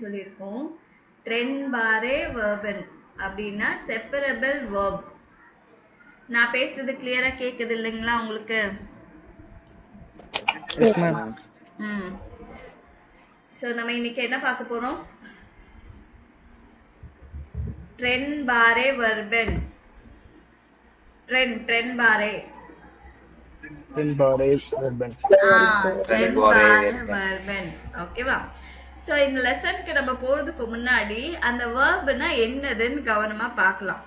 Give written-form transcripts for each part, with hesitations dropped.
சொல்லியிருக்கோம். ட்ரெண்ட் பாரே வெர்பன் அப்படின்னா separable verb. நான் பேசுறது கிளியரா கேக்குது இல்லைங்களா உங்களுக்கு? சோ நம்ம இன்னைக்கு என்ன பார்க்க போறோம்? ட்ரெண்ட் பாரே வெர்பன். ட்ரெண்ட் பாரே வெர்பன். ஓகேவா? சோ இந்த லெசனுக்கு நம்ம போறதுக்கு முன்னாடி அந்த வெர்ப்னா என்னதுன்னு கவனமா பார்க்கலாம்.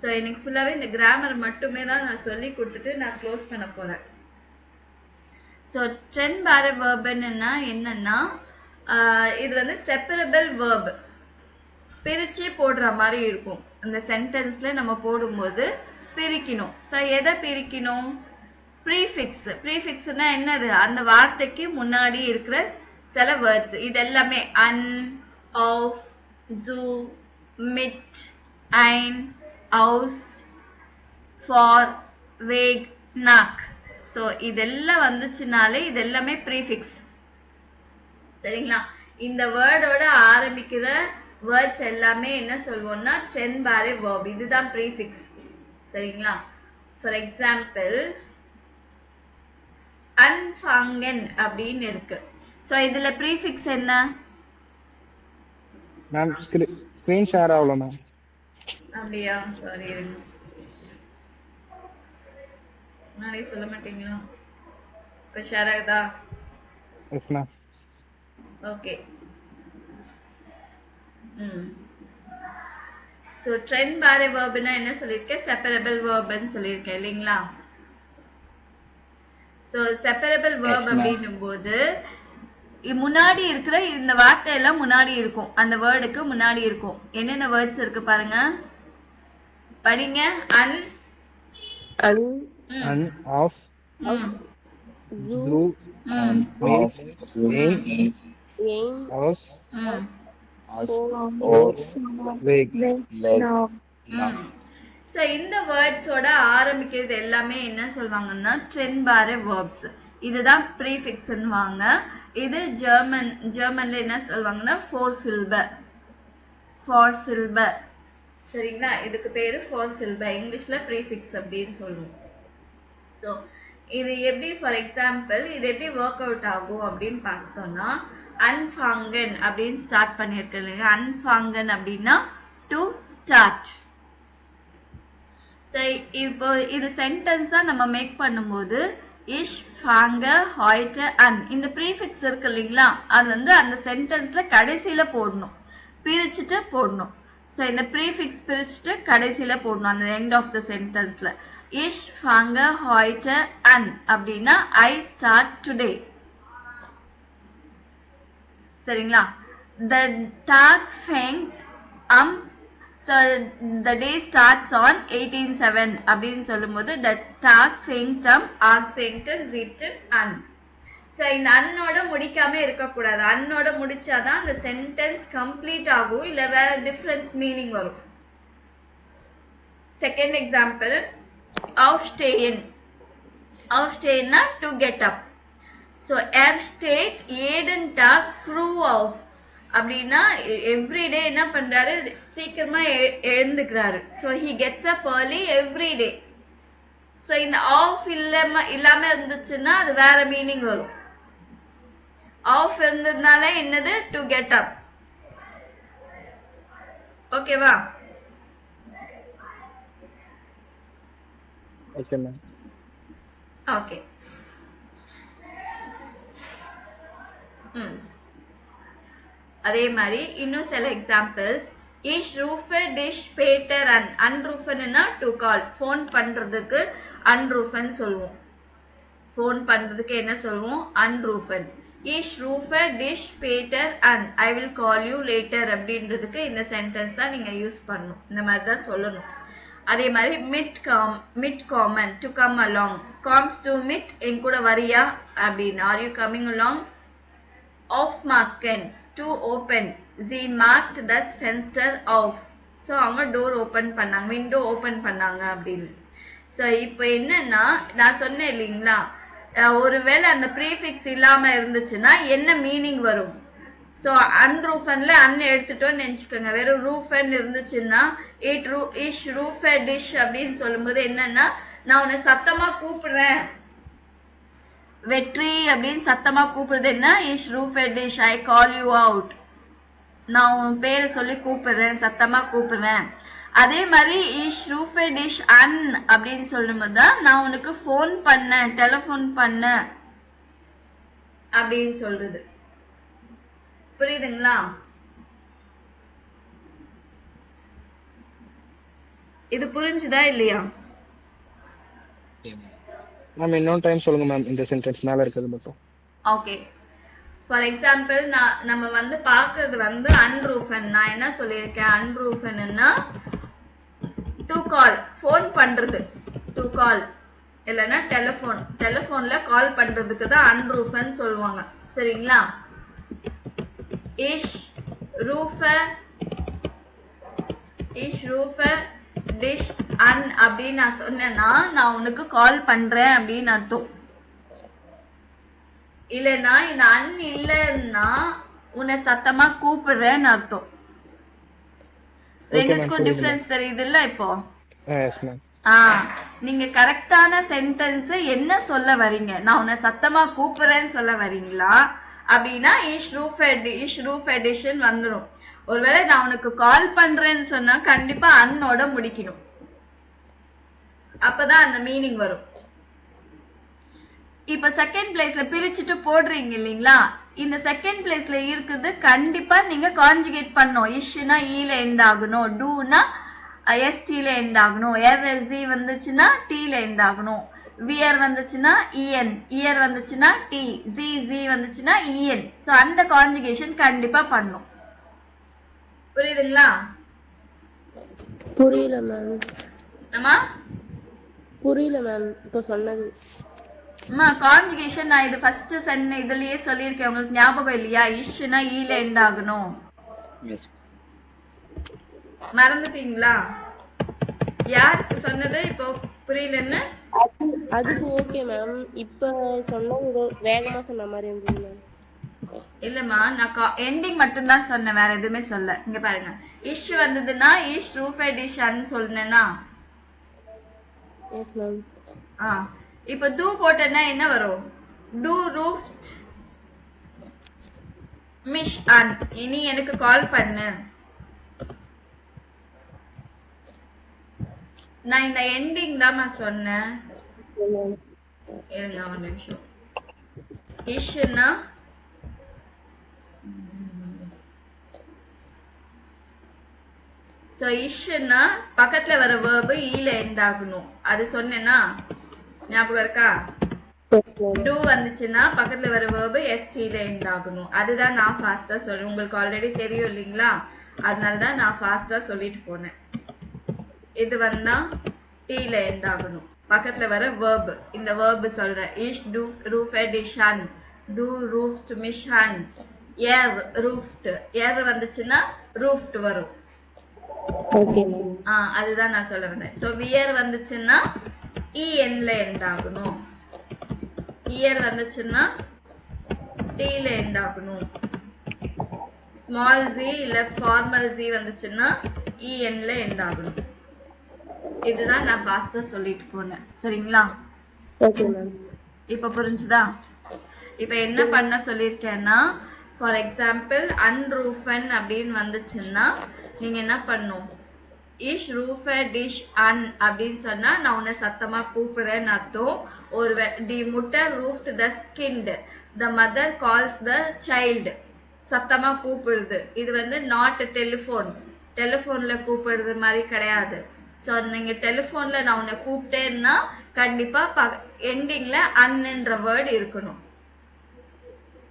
சோ இன்னைக்கு ஃபுல்லாவே இந்த கிராமர் மட்டுமே தான் நான் சொல்லி கொடுத்துட்டு நான் க்ளோஸ் பண்ண போறேன். சோ ட்ரெண்ட் பாரே வெர்பன்னா என்னன்னா இது வந்து செப்பரபிள் வெர்ப், பிரிச்சு போடுற மாதிரி இருக்கும். அந்த சென்டென்ஸ்ல நம்ம போடும்போது பிரிக்கணும். சோ எதை பிரிக்கணும்? ப்ரீஃபிக்ஸ். ப்ரீஃபிக்ஸ்னா என்னது? அந்த வார்த்தைக்கு முன்னாடி இருக்கிற சில வேர்ட்ஸ். இது எல்லாமே அன், ஆஃப், ஜூ, மிட், ஐன், house, for, wake, knock. So இதெல்லாம் வந்துச்சுனாலே இது எல்லாமே ப்ரீஃபிக்ஸ். சரிங்களா? இந்த வேர்டோட ஆரம்பிக்கிற வேர்ட்ஸ் எல்லாமே என்ன சொல்வோம்னா ட்ரெண்ட் பாரே வெர்ப். இதுதான் ப்ரீஃபிக்ஸ். சரிங்களா? ஃபார் எக்ஸாம்பிள் அன்ஃபாங்கன் அப்படின்னு இருக்கு. சோ இதுல ப்ரீஃபிக்ஸ் என்ன? மேம் ஸ்கிரீன் ஷேர் ஆகல மேம். அப்படியா? சாரி, நானே சொல்ல மாட்டீங்களா? இப்ப ஷேர் ஆகுதா? Yes ma'am. Okay. So trend பாரே வெர்ப்னா என்ன சொல்லிருக்கேன்? செப்பரபிள் வெர்ப்னு சொல்லிருக்கேன் இல்லைங்களா? சோ செப்பரபிள் வெர்ப் அப்படின்னும் போது முன்னாடி இருக்கிற இந்த வார்த்தை எல்லாம் முன்னாடி இருக்கும். அந்த வேர்டுக்கு முன்னாடி இருக்கும். என்னென்ன வேர்ட்ஸ் இருக்கு பாருங்க, படிங்க. அன், ஆஃப், ஜூ, மிட், ஐன், ஹவுஸ், வேக், நாக். சோ இந்த வேர்ட்ஸோட ஆரம்பிக்கிறது எல்லாமே என்ன சொல்வாங்கன்னா ட்ரெண்ட் பாரே வெர்ப்ஸ். இதுதான் ப்ரீஃபிக்ஸ்ன்னுவாங்க. இது ஜெர்மன்ல என்ன சொல்வாங்கன்னா ஃபோர் சில்பர். சரிங்களா? இதுக்கு பேரு ஃபோர் சில்பர். இங்கிலீஷ்ல ப்ரீஃபிக்ஸ் அப்படின்னு சொல்லுவோம். ஸோ இது எப்படி, ஃபார் எக்ஸாம்பிள் இது எப்படி ஒர்க் அவுட் ஆகும் அப்படின்னு பார்த்தோம்னா அன்ஃபாங்கன் அப்படின்னு ஸ்டார்ட் பண்ணியிருக்கு இல்லைங்க. அன்ஃபாங்கன் அப்படின்னா டு ஸ்டார்ட். ஸோ இப்போ இது சென்டென்ஸா நம்ம மேக் பண்ணும்போது இஷ், ஃபாங்கர், ஹாய்டர், அன் இந்த ப்ரீஃபிக்ஸ் இருக்கு இல்லைங்களா, அது வந்து அந்த சென்டென்ஸ்ல கடைசியில போடணும், பிரிச்சுட்டு போடணும். ஸோ இந்த ப்ரீஃபிக்ஸ் பிரிச்சுட்டு கடைசியில போடணும் அந்த எண்ட் ஆஃப் த சென்டென்ஸ்ல. இஷ், ஃபாங்கர், ஹாய்டர், அன் அப்படின்னா ஐ ஸ்டார்ட் டுடே. சரிங்களா? The tag fängt am, so the day starts on 18/7 அப்படின்னு சொல்லும்போது the tag fängt am 18/7 an. So இந்த அன்னோட முடிக்காம இருக்கக்கூடாது. அன்னோட முடிச்சாதான் அந்த சென்டென்ஸ் கம்ப்ளீட் ஆகும், இல்லை வேற டிஃப்ரெண்ட் மீனிங் வரும். Second example aufstehen. Aufstehenனா to get up. So steht jeden Tag früh auf அப்படின்னா எவ்ரிடே என்ன பண்றாரு? சீக்கிரமா எழுந்துக்கிறாரு. So he gets up early every day. So இந்த ஆஃப் இல்லாம இருந்துச்சுன்னா அது வேற மீனிங் வரும். ஆஃப் இருந்ததுனால என்னது? To get up. ஓகேவா? Okay ma'am. ஓகே. அதே மாதிரி இன்னும் சில examples. Ich rufe dich später an. Anrufen-னா டு கால். ஃபோன் பண்றதுக்கு anrufen சொல்லுவோம். ஃபோன் பண்றதுக்கு என்ன சொல்லுவோம்? anrufen. Ich rufe dich später an. I will call you later அப்படின்றதுக்கு இந்த சென்டென்ஸ் தான் நீங்க யூஸ் பண்ணணும். இந்த மாதிரி தான் சொல்லணும். அதே மாதிரி mit kommen, to come along. comes to meet, என் கூட வரியா அப்படின்னு. are you coming along? aufmachen, to open. she marked the fenster off. So அவங்க டோர் ஓப்பன் பண்ணாங்க, விண்டோ ஓப்பன் பண்ணாங்க அப்படின்னு. ஸோ இப்போ என்னன்னா நான் சொன்னேன் இல்லைங்களா, ஒருவேளை அந்த ப்ரீஃபிக்ஸ் இல்லாம இருந்துச்சுன்னா என்ன மீனிங் வரும்? ஸோ அன்ரூஃபன்ல அன் எடுத்துட்டோம்னு நினச்சிக்கோங்க. வெறும் ரூஃபன் இருந்துச்சுன்னா இஷ் ரூஃபே டிஷ் அப்படின்னு சொல்லும்போது என்னன்னா, நான் உன்னை சத்தமா கூப்பிடுறேன், வெற்றி அப்படின்னு சத்தமா கூப்பிடுறது என்ன, இஷ் ரூஃபே டிஷ், ஐ கால் யூ அவுட், நான் உன் பேரை சொல்லி கூப்பிடுறேன், சத்தமா கூப்பிடுறேன். அதே மாதிரி இஷ் ரூஃபே டிஷ் அன் அப்படின்னு சொல்லும்போது தான் நான் உனக்கு ஃபோன் பண்ணேன், டெலிஃபோன் பண்ண அப்படின்னு சொல்றது. புரியுதுங்களா? இது புரிஞ்சுதா இல்லையா? மேம் இன்னொரு டைம் சொல்லுங்க மேம், இந்த சென்டென்ஸ் மேல இருக்கிறது மட்டும். ஓகே. ஃபார் எக்ஸாம்பிள் நம்ம வந்து பார்க்கறது வந்து அன்ரூஃபன். நான் என்ன சொல்லியிருக்கேன், அன்ரூஃபன்னா டு கால், ஃபோன் பண்றது, டு கால் இல்லைன்னா டெலிஃபோன், டெலிஃபோன்ல கால் பண்றதுக்கு தான் அன்ரூஃபன் சொல்லுவாங்க. சரிங்களா? இஷ் ரூஃப டிஷ் அன் அப்படின்னு நான் சொன்னேன்னா நான் உனக்கு கால் பண்றேன் அப்படின்னு அர்த்தம். இல்லைன்னா இந்த அன் இல்லைன்னா உன்னை சத்தமா கூப்பிடுறேன்னு அர்த்தம். ரெண்டுத்துக்கும் டிஃபரன்ஸ் தெரியுது இல்ல இப்போ? நீங்க கரெக்டான சென்டென்ஸ் என்ன சொல்ல வரீங்க, நான் உன்னை சத்தமா கூப்பிடுறேன்னு சொல்ல வரீங்களா அப்படின்னா இஷ் ரூஃப் எடிஷன் வந்துடும். ஒருவேளை நான் உனக்கு கால் பண்றேன்னு சொன்னா கண்டிப்பா அன்னோட முடிக்கணும், அப்பதான் அந்த மீனிங் வரும். இப்ப செகண்ட் பிளேஸ்ல பிரிச்சுட்டு போடுறீங்க இல்லீங்களா, இந்த செகண்ட் பிளேஸ்ல இருக்குது கண்டிப்பா நீங்க கான்ஜுகேட் பண்ணணும். இஷ்னா ஈல எண்ட் ஆகணும், டூனா எஸ்டில எண்ட் ஆகணும், எர்எஸ்இ வந்துச்சுன்னா டீல எண்ட் ஆகணும், வியர் வந்துச்சுன்னா இஎன், இயர் வந்துச்சுன்னா டி, ஜி வந்துச்சுன்னா இஎன். ஸோ அந்த கான்ஜுகேஷன் கண்டிப்பா பண்ணும். புரியுதுங்களா? புரியல மேம். அம்மா புரியல மேம் இப்போ சொன்னது. அம்மா கான்ஜுகேஷன் நான் இது ஃபர்ஸ்ட் சொன்ன இதுலயே சொல்லியிருக்கேன், உங்களுக்கு ஞாபகம் இல்லையா? இஷ்னா ஈல எண்ட் ஆகணும், மறந்துட்டீங்களா? யார் சொன்னது இப்போ புரியலன்னு? அதுக்கு ஓகே மேம், இப்ப சொன்னது வேகமா சொன்ன மாதிரி இருந்தது மேம். இல்லம்மா நான் எண்டிங் மட்டும் தான் சொன்னேன், வேற எதுவுமே சொல்ல. இங்க பாருங்க, இஷ் வந்ததுன்னா இஷ் ரூஃபே டிஷ் அன்னு சொன்னேன்னா. Yes ma'am. இப்போ டூ போட்டேன்னா என்ன வரும்? டூ ரூஃப்ட் மிஷ் அன், இனி எனக்கு கால் பண்ணு. நான் இந்த எண்டிங் தான் சொன்னேன். இருங்க ஒரு நிமிஷம். இஷ்னா சோ இஷ்னா பக்கத்துல வர verb ஈல எண்ட் ஆகணும், அது சொன்னேன்னா ஞாபகம் இருக்கா? டூ வந்துச்சுன்னா பக்கத்துல வர verb எஸ்டில எண்ட் ஆகணும். அதுதான் நான் ஃபாஸ்டா சொல்றேன், உங்களுக்கு ஆல்ரெடி தெரியும் இல்லைங்களா, அதனாலதான் நான் ஃபாஸ்டா சொல்லிட்டு போனேன். இது வந்தா டீல எண்ட் ஆகணும், பக்கத்துல வர verb. இந்த verb சொல்றேன், இஷ் டூ ரூஃபே டிஷ் அன், டூ ரூஃப்ட் மிஷ் அன், ஏர் ரூஃப்ட், ஏர் வந்துச்சுன்னா ரூஃப்ட் வரும். அதுதான் நான் சொல்ல வந்தேன். சோ வியர் வந்துச்சுன்னா இஎன்ல எண்ட் ஆகணும், இயர் வந்துச்சுன்னா டீல எண்ட் ஆகணும், ஸ்மால் ஜி இல்ல ஃபார்மல் ஜி வந்துச்சுன்னா இஎன்ல எண்ட் ஆகணும். இதுதான் நான் ஃபாஸ்டா சொல்லிட்டு போனேன். சரிங்களா? இப்ப புரிஞ்சுதா? இப்ப என்ன பண்ண சொல்லிருக்கேன்னா, ஃபார் எக்ஸாம்பிள் அன்ரூஃபன் அப்படின்னு வந்துச்சுன்னா நீங்க என்ன பண்ணும், இஷ் ரூஃபே டிஷ் அன் அப்படின்னு சொன்னா நான் உன்னை சத்தமா கூப்பிடுறேன்னு அர்த்தம். ஒரு தி முட்டர் ரூஃப்ட் த ஸ்கின்ட், the mother calls the child, சத்தமா கூப்பிடுறது. இது வந்து நாட் டெலிஃபோன், டெலிஃபோன்ல கூப்பிடுறது மாதிரி கிடையாது. ஸோ நீங்க டெலிஃபோன்ல நான் உன்னை கூப்பிட்டேன்னா கண்டிப்பா எண்டிங்ல அன்ன்ற வேர்டு இருக்கணும்.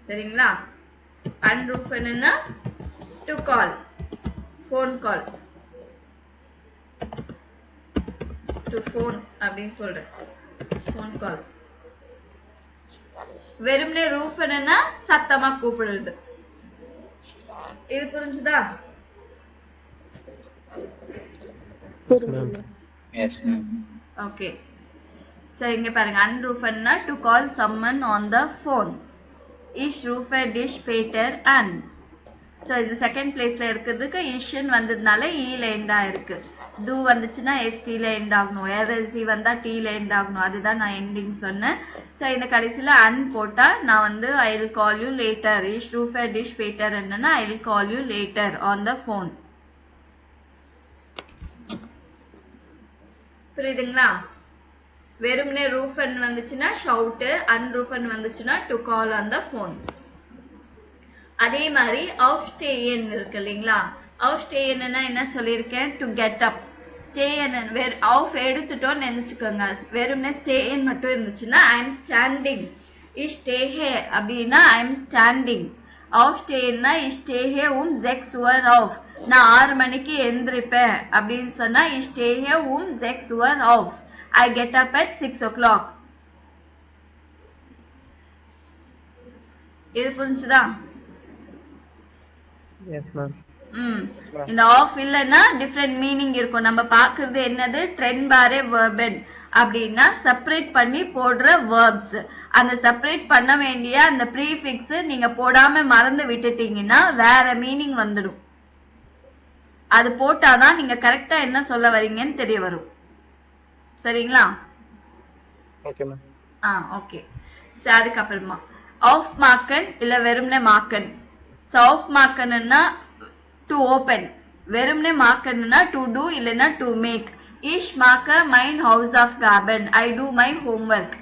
சரிங்களா? அன்ரூஃபன்னா to call, phone call, to phone அப்படின்னு சொல்றேன், ஃபோன் கால். வெறுமனே ரூஃபன்னா சத்தமா கூப்பிடுறது. இது புரிஞ்சுதா? ஓகே. சரி இங்க பாருங்க, அன்ரூஃபன்னா to call summon on the phone. இஷ் ரூஃபே டிஷ் பேட்டர் அன், ஸோ இது செகண்ட் பிளேஸ்ல இருக்கிறதுக்கு இஷ்ன்னு வந்ததுனால ஈல எண்ட் ஆயிருக்கு. டூ வந்துச்சுன்னா எஸ்டில எண்ட் ஆகணும், எல்எல்சி வந்தா டீல எண்ட் ஆகணும். அதுதான் நான் எண்டிங் சொன்னேன். ஸோ இந்த கடைசியில அன் போட்டா நான் வந்து I will call you later. இஷ் ரூஃபர் டிஷ் பேட்டர் என்னன்னா I will call you later on the phone. புரியுதுங்களா? வெறும்னே ரூஃபன் வந்துச்சுன்னா ஷவுட்டு, அன்ரூஃபன் வந்துச்சுன்னா to call on the phone. அதே மாதிரி அவுஃப்ஸ்டேயன் இருக்கு இல்லைங்களா? அவுஃப்ஸ்டேயன்னா என்ன சொல்லியிருக்கேன்? To get up. ஸ்டேயன் ஆஃப் எடுத்துட்டோம்னு நினைச்சுக்கோங்க. வெறும்னே ஸ்டேயன் மட்டும் இருந்துச்சுன்னா ஐ எம் ஸ்டாண்டிங். இஷ் ஸ்டேஹே அப்படின்னா ஐ எம் ஸ்டாண்டிங். அவுஃப்ஸ்டேயன்னா இஷ் ஸ்டேஹே 6 Uhr auf. நான் 6 மணிக்கு எழுந்திருப்பேன் அப்படின்னு சொன்னா இஷ் ஸ்டேஹே 6 Uhr auf. I get up at 6 o'clock. இது புரிஞ்சுதா? Yes ma'am. இந்த ஆஃப் இல்லைன்னா டிஃப்ரெண்ட் மீனிங் இருக்கும். நம்ம பாக்குறது என்னது? ட்ரெண்ட் பாரே வேர்பன் அப்படின்னா செப்பரேட் பண்ணி போடுற வேர்ப்ஸ். அந்த செப்பரேட் பண்ண வேண்டிய அந்த ப்ரீஃபிக்ஸ் நீங்க போடாம மறந்து விட்டுட்டீங்கன்னா வேற மீனிங் வந்துடும். அது போட்டாதான் நீங்க கரெக்டா என்ன சொல்ல வரீங்கன்னு தெரிய வரும். சரிங்களா? Okay ma'am. ஓகே. சரி, அதுக்கப்புறமா ஆஃப் மார்க்கன் இல்ல வெறும்னே மார்க்கன். ஸோ ஆஃப் மார்க்கன்னா டு ஓப்பன், வெறும்னே மார்க்கன்னா டு டூ இல்லைன்னா டு மேக். இஷ் மார்க்க மைன் ஹவுஸ் ஆஃப் கார்பன், ஐ டூ மை ஹோம்ஒர்க்.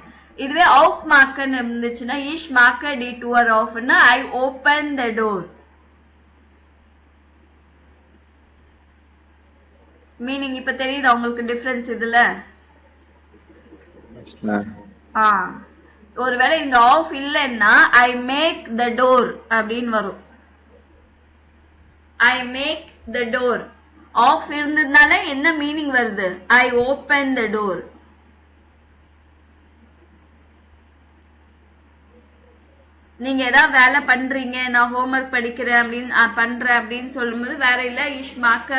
இதுவே ஆஃப் மார்க்கன் இருந்துச்சுன்னா இஷ் மார்க்க டி டூர் ஆஃப்னா I open the door. Meaning இப்ப தெரியுதா உங்களுக்கு டிஃபரன்ஸ் இதுல? ஒருவேளை இந்த ஆஃப் இல்லைன்னா ஐ மேக் த டோர் அப்படின்னு வரும். I make the door. Off இருந்ததுனால என்ன மீனிங் வருது? I open the door. நீங்க ஏதாவது வேலை பண்றீங்க, நான் ஹோம்ஒர்க் படிக்கிறேன் அப்படின்னு பண்றேன் அப்படின்னு சொல்லும்போது வேற இல்ல இஷ் மாக்க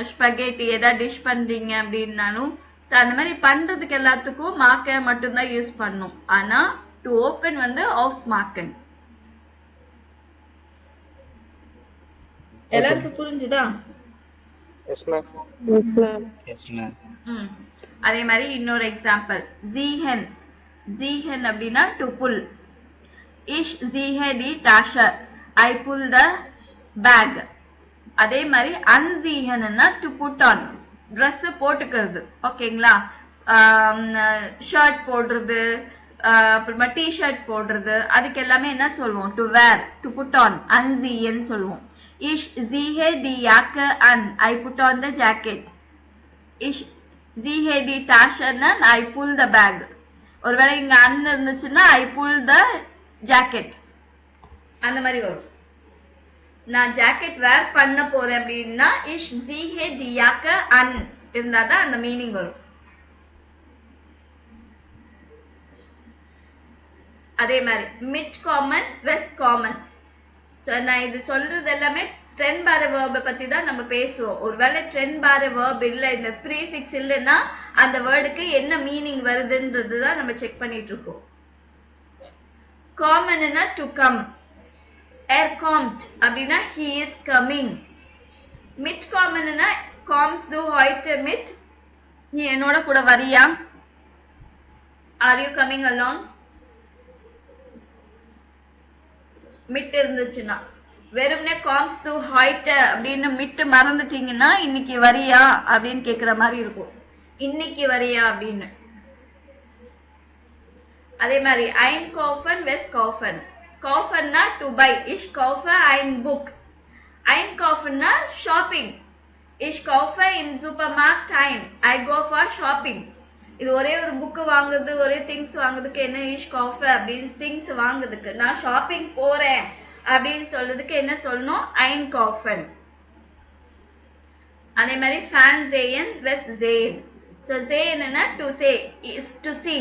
ஸ்பகேட்டி ஏதாவது டிஷ் பண்றீங்க அப்படின்னாலும் அந்த மாதிரி பண்றதுக்கு எல்லாத்துக்கும் மாக்க மட்டும்தான் யூஸ் பண்ணும். ஆனா டு ஓப்பன் வந்து ஆஃப் மார்க்கன். எல்லாருக்கும் புரிஞ்சுதா? Yes ma'am. Yes ma'am. அதே மாதிரி இன்னொரு எக்ஸாம்பிள் ஜீஹன். ஜீஹன் அப்படின்னா டு புல். இஷ் ஜீஹே டி டாஷர், ஐ புல் த பேக். அதே மாதிரி அன்ஜீஹன்னா டு புட் ஆன், ட்ரெஸ் போட்டுக்கிறது. ஓகேங்களா? ஷர்ட் போடுறது, அப்புறமா டிஷர்ட் போடுறது, அதுக்கு எல்லாமே என்ன சொல்லுவோம்? To wear, to put on, அன்ஜீஹன் சொல்லுவோம். இஷ் ஜீஹே டி யாக்க அன், I put on the jacket. இஷ் ஜீஹே டி டாஷர்னா ஐ புல் த பேக். ஒருவேளை இங்க அன் இருந்துச்சுன்னா ஐ புல் த ஜாக்கெட். அந்த மாதிரி வரும். நான் ஜாக்கெட் வேர் பண்ண போறேன் அப்படின்னா இஷ் ஜீஹே டி யாக்க அன் இருந்தாதான் அந்த மீனிங் வரும். அதே மாதிரி mid common, west common. So நான் இது சொல்றது எல்லாமே ட்ரெண்ட் பார வேர்பை பத்தி தான் நம்ம பேசுறோம். ஒருவேளை ட்ரெண்ட் பார வேர்ப் இல்லை, இந்த ப்ரீஃபிக்ஸ் இல்லைன்னா அந்த வேர்டுக்கு என்ன மீனிங் வருதுன்றது தான் நம்ம செக் பண்ணிட்டு இருக்கோம். காமன்னா டு கம். Er kommt அப்படின்னா he is coming. Mit காமன்னா comes du heute mit, நீ என்னோட கூட வரியா? Are you coming along? Mid இருந்துச்சுன்னா வெறும்னே comes du heute அப்படின்னு மிட் மறந்துட்டீங்கன்னா இன்னைக்கு வரியா அப்படின்னு கேக்குற மாதிரி இருக்கும். இன்னைக்கு வரியா அப்படின்னு. அதே மாதிரி einkaufen, wegkaufen. Kaufen-na to buy. Ich kaufe ein Buch. Einkaufen-na shopping. Ich kaufe in Supermarkt ein. I go for shopping. இது ஒரே ஒரு புக் வாங்குறது, ஒரே திங்ஸ் வாங்குறதுக்கு என்ன இஷ் காஃபே அப்படின்னு திங்ஸ் வாங்குறதுக்கு. நான் ஷாப்பிங் போறேன் அப்படின்னு சொல்றதுக்கு என்ன சொல்லணும்? ஐன் காஃபன். அதே மாதிரி ஃபேன் ஜேயன், வெஸ் ஜேயன். ஸோ ஜேயன்னா to say, is to see.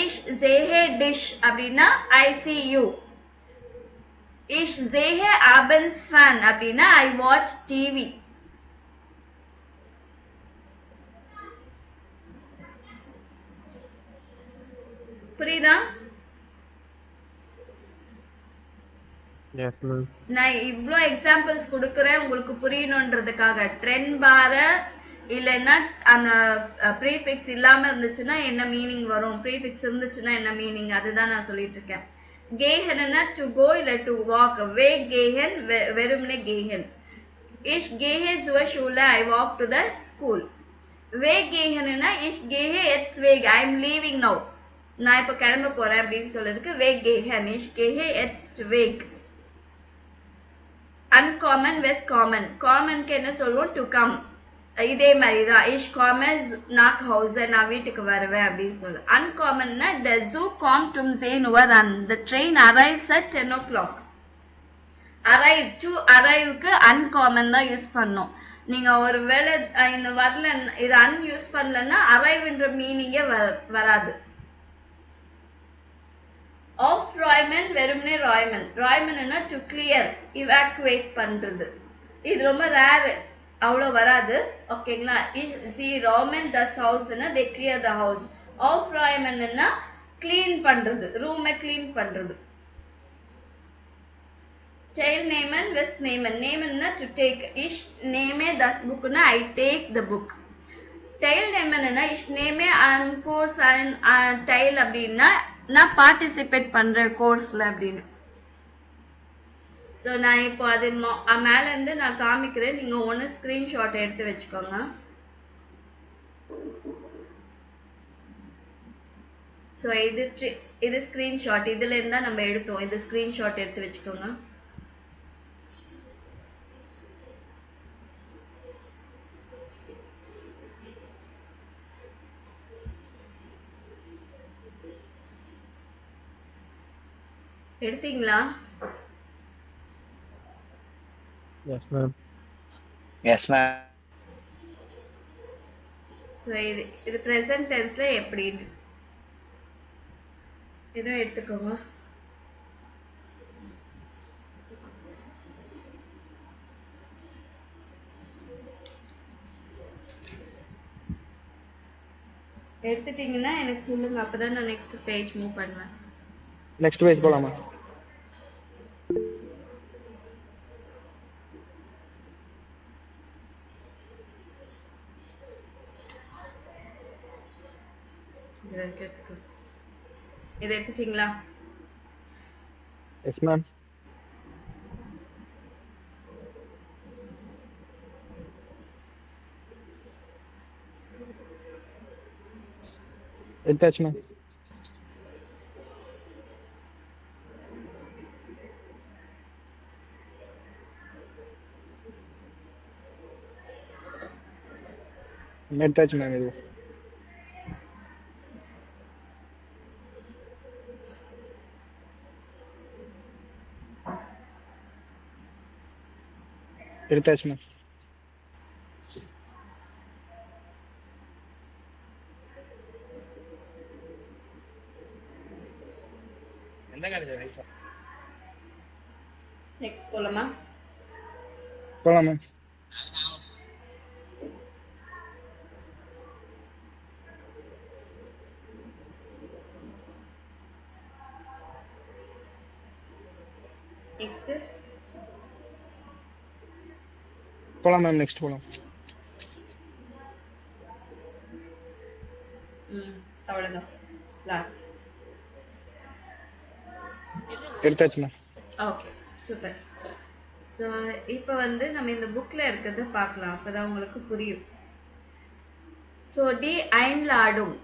இஷ் ஜேஹே டிஷ் அப்படின்னா ஐ சி யூ. இஷ் ஜேஹே abends fan அப்படின்னா ஐ வாட்ச் டிவி. புரியுதா? Yes, ma'am. நான் இவ்ளோ எக்ஸாம்பிள்ஸ் குடுக்குறேன் உங்களுக்கு புரியணுன்றதுக்காக. ட்ரெண்ட் பார இல்லைன்னா அந்த ப்ரீஃபிக்ஸ் இல்லாம இருந்துச்சுன்னா என்ன மீனிங் வரும், ப்ரீஃபிக்ஸ் இருந்துச்சுன்னா என்ன மீனிங், அதுதான் நான் சொல்லிட்டு இருக்கேன். கேஹன்னா டு கோ இல்ல டு வாக். வே கேஹன் வெறுமனே கேஹன். Ich gehe zur Schule, I walk to the school. Weg gehenna, ich gehe jetzt weg, I am leaving now. நான் இப்ப கிளம்ப போறேன் அப்படின்னு சொல்றதுக்கு weg gehen, ich gehe jetzt weg. Uncommon vs common. Commonக்கு என்ன சொல்லுவோம், to come. இதே மாதிரி தான் ich komme nach Hause, நான் வீட்டுக்கு வருவேன் அப்படின்னு சொல்லுவோம். Uncommonனா der Zug kommt um 10 Uhr an. The train arrives at 10 o'clock. Arrive to அரைவுக்கு அன்காமன் தான் யூஸ் பண்ணோம். நீங்க ஒரு வேளை இந்த வரல இது யூஸ் பண்ணலன்னா அரைவ்ன்ற மீனிங்கே வராது. ஆஃப் ராய்மன் வெறுமனே ராய்மன். ராய்மன்னா டு கிளியர், இவாக்குவேட் பண்றது. இது ரொம்ப ரேர், அவ்வளோ வராது. ஓகேங்களா. சி ராமன் தஸ் ஹவுஸ்னா தே கிளியர் த ஹவுஸ். ஆஃப் ராய்மன்னா கிளீன் பண்றது, ரூமை கிளீன் பண்றது. Child nehmen vs nehmen. Nehmen na to take. Ich nehme das Buch na I take the book. Child nehmen na ich nehme an course an child அப்படின்னா நான் participate பண்றேன் கோர்ஸ்ல அப்படின்னு. So நான் இப்போ அது மேல இருந்து நான் காமிக்கிறேன். நீங்க ஒன்று ஸ்கிரீன்ஷாட் எடுத்து வச்சுக்கோங்க. ஸோ இது ஸ்கிரீன்ஷாட், இதுல இருந்தா நம்ம எடுத்தோம். இது ஸ்கிரீன்ஷாட் எடுத்து வச்சுக்கோங்க. எடுத்தீங்களா? Yes, ma'am. Yes, ma'am. So இது ப்ரெசன்ட் டென்ஸ்ல எப்படி இதோ எடுத்துக்கோங்க. எடுத்துட்டீங்கன்னா எனக்கு சொல்லுங்க, அப்பதான் நான் நெக்ஸ்ட் பேஜ் மூவ் பண்ணுவேன். நெக்ஸ்ட் பேஜ் போலாமா? இது எடுத்துட்டீங்களா? Yes ma'am. எடுத்தாச்சு மேம். எடுத்தாச்சு மேம். இது எடுத்தாச்சு மேம். நெக்ஸ்ட் போலாமா? போலாம் மேம். நெக்ஸ்ட் போலாம் மேம். நெக்ஸ்ட் போலாம். அவ்வளவுதான் லாஸ்ட். எடுத்தாச்சு மேம். Okay, super. ஸோ இப்போ வந்து நம்ம இந்த புக்கில் இருக்கிறத பார்க்கலாம், அப்போதான் உங்களுக்கு புரியும். ஸோ டி ஐன்லாடும்.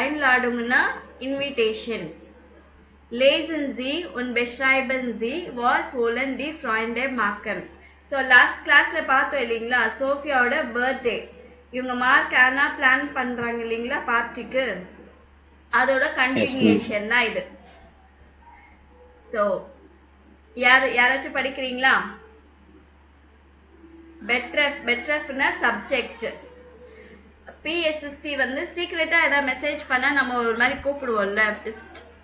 ஐன்லாடுங்கன்னா invitation. Lesen Sie und beschreiben Sie, was wollen die Freunde machen. So last கிளாஸ்ல பார்த்தோம் இல்லைங்களா, சோஃபியாவோட பர்த்டே. இவங்க மார்க் ஆனா பிளான் பண்றாங்க இல்லைங்களா பார்ட்டிக்கு, அதோட கண்டினியூஷன் தான் இது. ஸோ யாராச்சும் படிக்கிறீங்களா? பெட்ரஃப்னா சப்ஜெக்ட். பிஎஸ்எஸ்டி வந்து சீக்ரெட்டா ஏதாவது மெசேஜ் பண்ணா நம்ம ஒரு மாதிரி கூப்பிடுவோம்ல,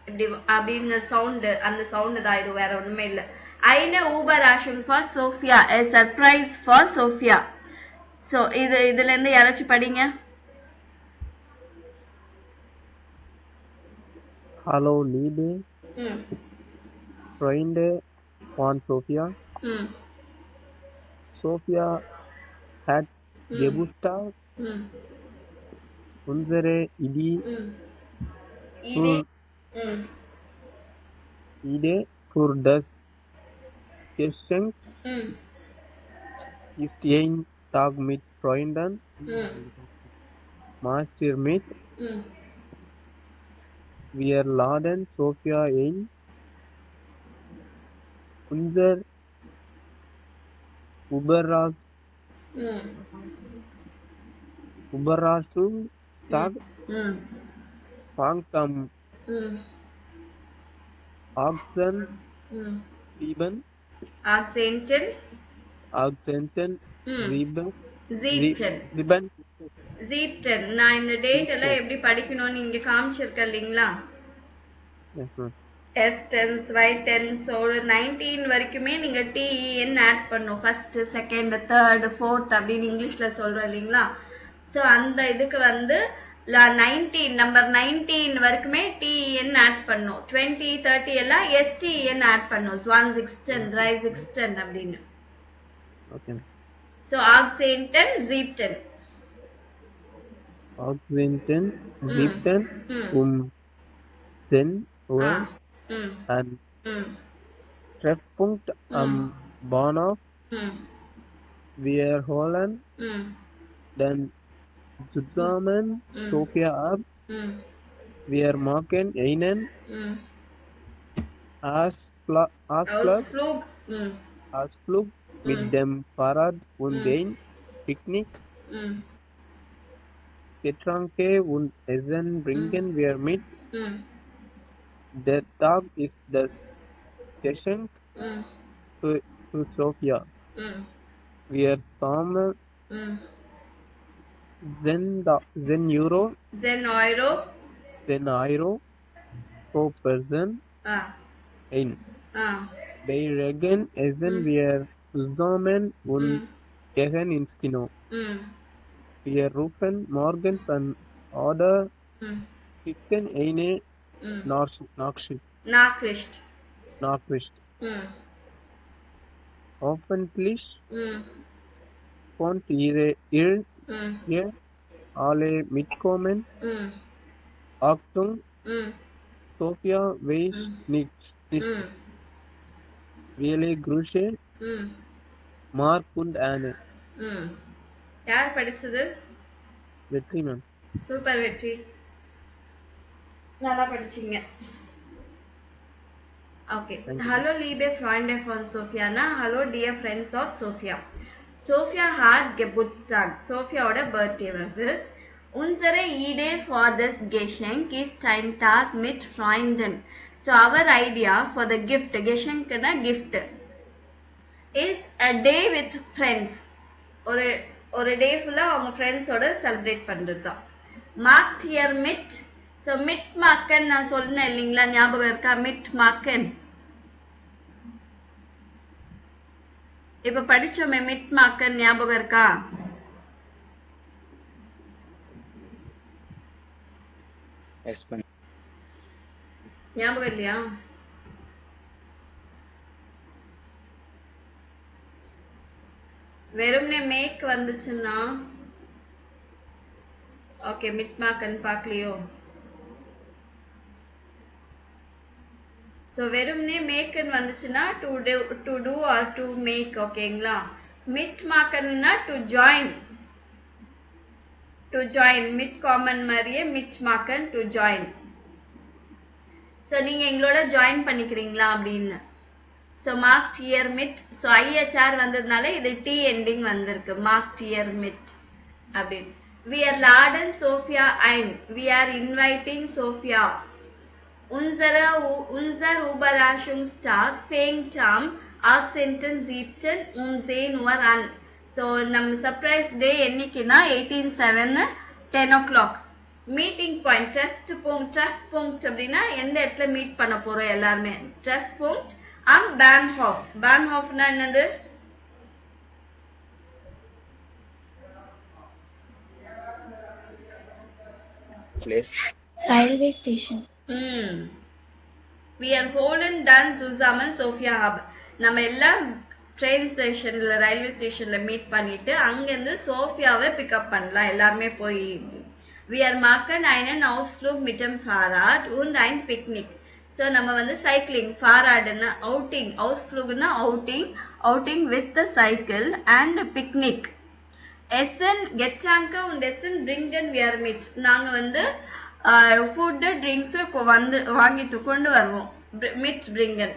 இப்படி அப்படின்னு சவுண்டு, அந்த சவுண்டு தான் இது, வேற ஒண்ணுமே இல்லை. Eine Überraschung for Sophia, a surprise for Sophia. So இதுல இருந்து யாராச்சும் படிங்க. Hallo liebe Freunde von Sophia. ம் Sophia hat ம் Geburtstag. ம் Unsere ம் für, ம் Idee für das Geschenk ம் ist ein Tag mit Freunden. ம் Master mit. ம் Wir laden Sophia ein. Unser ம் Überraschungstag ம் fängt am ம் 18. ம் 7. ஆக்சென்டன் 18. ம் 7. ஜீப்டன் 7. ஜீப்டன் நான் இந்த டேட் எல்லாம் எப்படி படிக்கணும்னு இங்க காமிச்சிருக்கேன் இல்லைங்களா Yes, ma'am. S tens Y tens ஒரு 19 வரைக்குமே நீங்க டிஇஎன் ஆட் பண்ணும் ஃபர்ஸ்ட் செகண்ட் தேர்ட் ஃபோர்த் அப்படின்னு இங்கிலீஷ்ல சொல்றோம் இல்லைங்களா ஸோ அந்த இதுக்கு வந்து 19 நம்பர் 19 வரைக்குமே டிஇஎன் ஆட் பண்ணும் 20 30 எல்லாம் எஸ்டிஎன் ஆட் பண்ணும் ஸ்வான் சிக்ஸ்டன் ரை சிக்ஸ்டன் அப்படின்னு Okay. ஸோ ஆக்சென்டன் ஜீப்டன் Augmenten, 7. ம் 10 Uhr ஆ ம் ein ம் Treffpunkt am Bahnhof. ம் Wir holen ம் dann zusammen Sophia ab. ம் Wir machen einen ம் Ausflug Ausflug ம் Ausflug mit dem Fahrrad und ein Picknick. ம் Getränke und Essen bringen wir mit. ம் Der Tag ist das Geschenk ம் für Sophia. ம் Wir sammeln ம் 10 Euro, Zen Euro 10 Euro pro Person ஆ ein. ஆ Bei Regen essen wir zusammen und gehen ins Kino. ம் Wir rufen morgens an oder ம் schicken eine ம் Nachricht. Nachricht ம் Hoffentlich ம் kommt ihr ம் alle mitkommen. ம் Achtung, ம் Sophia weiß nichts. ம் Viele Grüße, ம் Mark und Anne. ம் யார் படிச்சது வெற்றி மேம். சூப்பர் வெற்றி நல்லா படிச்சீங்க okay hello liebe Freunde von Sophia na hallo dear friends of Sophia. Sophia hat Geburtstag. Sophiaவோட பர்த்டே வருது. Unsere Idee for this Geschenk ist ein Tag mit Freunden. So our idea for the gift, Geschenkனா gift, is a day with friends. ஒரு டே ஃபுல்லா அவங்க ஃப்ரெண்ட்ஸோட celebrate பண்றது தான். மார்க்ட் இயர் மிட். ஸோ மிட் மார்க்கன் நான் சொன்னேன் இல்லைங்களா, ஞாபகம் இருக்கா? மிட் மார்க்கன் இப்ப படிச்சோமே, மிட் மார்க்கன் ஞாபகம் இருக்கா? Yes, ma'am. ஞாபகம் இல்லையா? வெறும்னே மேக் வந்துச்சுன்னா ஓகே, மிட் மார்க்கன் பார்க்கலையோ? ஸோ வெறும்னே மேக்குன்னு வந்துச்சுன்னா to do or to make, ஓகேங்களா? மிட் மார்க்கன்னா டு ஜாயின், மிட் காமன் மாதிரியே மிட் மார்க்கன் டு ஜாயின். ஸோ நீங்கள் எங்களோட ஜாயின் பண்ணிக்கிறீங்களா அப்படின்னு. ஸோ மார்க்ட் இயர் மிட். ஸோ ஐஹெச்ஆர் வந்ததுனால இது டி எண்டிங் வந்திருக்கு, மார்க்ட் இயர் மிட் அப்படின்னு. We are laden Sophia ein. We are inviting Sophia. Unser Überraschungstag fängt am 18.07. um 10 Uhr an. So நம்ம சர்ப்ரைஸ் டே என்னைக்குன்னா 18/7 10 o'clock. Meeting point trust point அப்படின்னா எந்த இடத்துல மீட் பண்ண போறோம் எல்லாருமே. Trust point am Bahnhof. Bahnhofனா என்னது? Place. Railway station. We are holen dann zusammen Sophia Hub. நம்ம எல்லாம் ட்ரெயின் ஸ்டேஷன்ல ரயில்வே ஸ்டேஷன்ல மீட் பண்ணிட்டு அங்கேருந்து சோஃபியாவை பிக்கப் பண்ணலாம் எல்லாருமே போய். Wir machen einen Ausflug mit dem Fahrrad und ein Picknick. So நம்ம வந்து சைக்கிளிங், ஃபாராடுன்னா அவுட்டிங், அவுஸ்ஃப்ளூக்னா outing, outing with the cycle and picnic. எஸ்என் கெச்சாங்க und எஸ்என் bringen wir mit. நாங்கள் வந்து ஃபுட்டு ட்ரிங்க்ஸு வந்து வாங்கிட்டு கொண்டு வருவோம். mit bringen.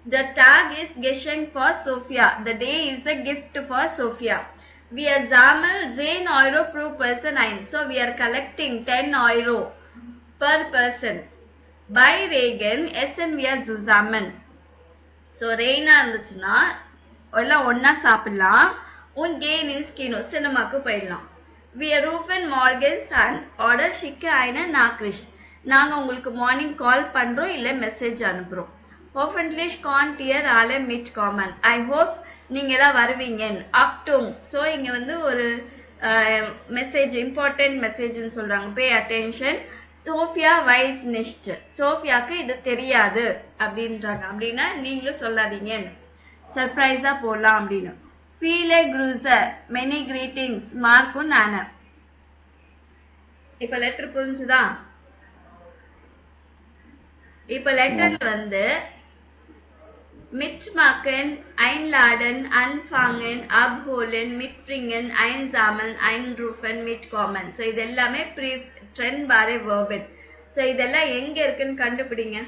The tag is Geschenk for Sophia. The day is a gift for Sophia. We are sammeln 10 Euro pro person ein. So we are collecting 10 Euro per person. By Regen, essen wir zusammen. So ரெயினா இருந்துச்சுன்னா எல்லாம் ஒன்னா சாப்பிடலாம். und gehen ins Kino, சினிமாக்கு போயிடலாம். Wir rufen morgens an oder schicke eine Nachricht. நாங்க உங்களுக்கு morning call பண்றோம் இல்ல மெசேஜ் அனுப்புறோம். Hoffentlich kommt ihr alle mitkommen. I hope நீங்க எல்லாம் வருவீங்க. Achtung. ஸோ இங்க வந்து ஒரு மெசேஜ், இம்பார்ட்டன்ட் மெசேஜ்னு சொல்றாங்க. Pay attention. சோஃபியா வைஸ் நிஷ்ட். சோஃபியாக்கு இது தெரியாது அப்படின்றாங்க. அப்படின்னா நீங்களும் சொல்லாதீங்க, சர்ப்ரைஸா போடலாம் அப்படின்னு. ஃபீலே க்ரூசர், மெனி கிரீட்டிங்ஸ், மார்க்கும் நானு. இப்ப லெட்டர் புரிஞ்சுதா? இப்ப லெட்டர்ல வந்து mitmachen, einladen, anfangen, abholen, mitbringen, einsammeln, einrufen, mitkommen. So இது எல்லாமே trennbare verb. So இதெல்லாம் எங்க இருக்குன்னு கண்டுபிடிங்க.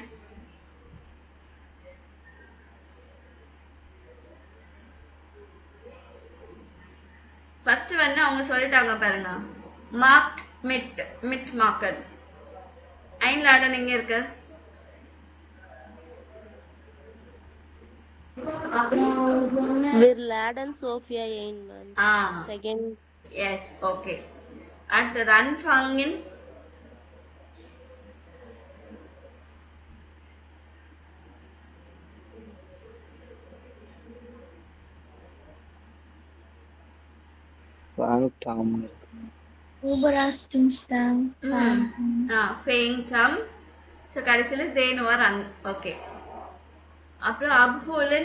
ஃபர்ஸ்ட் வந்து அவங்க சொல்லிட்டாங்க பாருங்க. marked, mitmachen. einladen எங்க இருக்கு? Wir laden Sophia ein, ma'am. Second. Yes, okay. அடுத்தது anfangen. Überraschungstag. Feingtam. So கடைசில sehen or an. Okay. அப்புறம் abholen.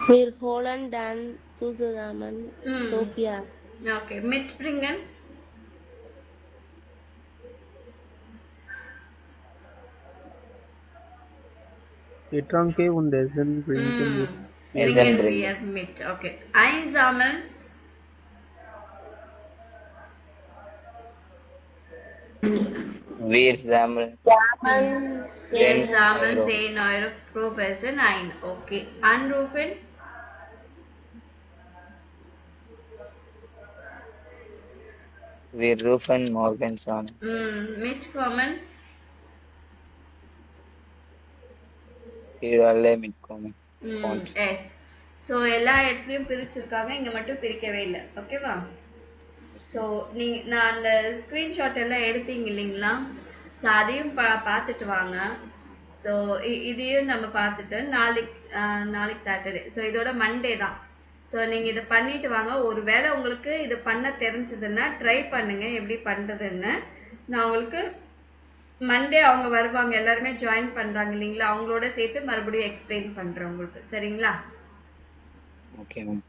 Wir holen dann zusammen Sophia. Okay. Mitbringen. Etranke und Essen bringen mit. Bringen wir mit. Okay. Einsammeln. Wir sammeln. Wir sammeln 10 Euro pro Person ein. Okay. Anrufen. Wir rufen morgens an. Mitkommen. Wir alle mitkommen. Yes. So எல்லா இடத்துலையும் பிரிச்சிருக்காங்க, இங்கே மட்டும் பிரிக்கவே இல்லை. ஓகேவா? So நான் அந்த ஸ்க்ரீன்ஷாட் எல்லாம் எடுத்தீங்க இல்லைங்களா? ஸோ அதையும் பார்த்துட்டு வாங்க. ஸோ இதையும் நம்ம பார்த்துட்டு நாளைக்கு சாட்டர்டே, ஸோ இதோட மண்டே தான். ஸோ நீங்கள் இதை பண்ணிட்டு வாங்க. ஒரு வேளை உங்களுக்கு இது பண்ண தெரிஞ்சதுன்னா ட்ரை பண்ணுங்க எப்படி பண்ணுறதுன்னு. நான் உங்களுக்கு மண்டே அவங்க வருவாங்க, எல்லாருமே ஜாயின் பண்ணுறாங்க இல்லைங்களா? அவங்களோட சேர்த்து மறுபடியும் எக்ஸ்பிளைன் பண்ணுறேன் உங்களுக்கு. சரிங்களா? Okay, ma'am.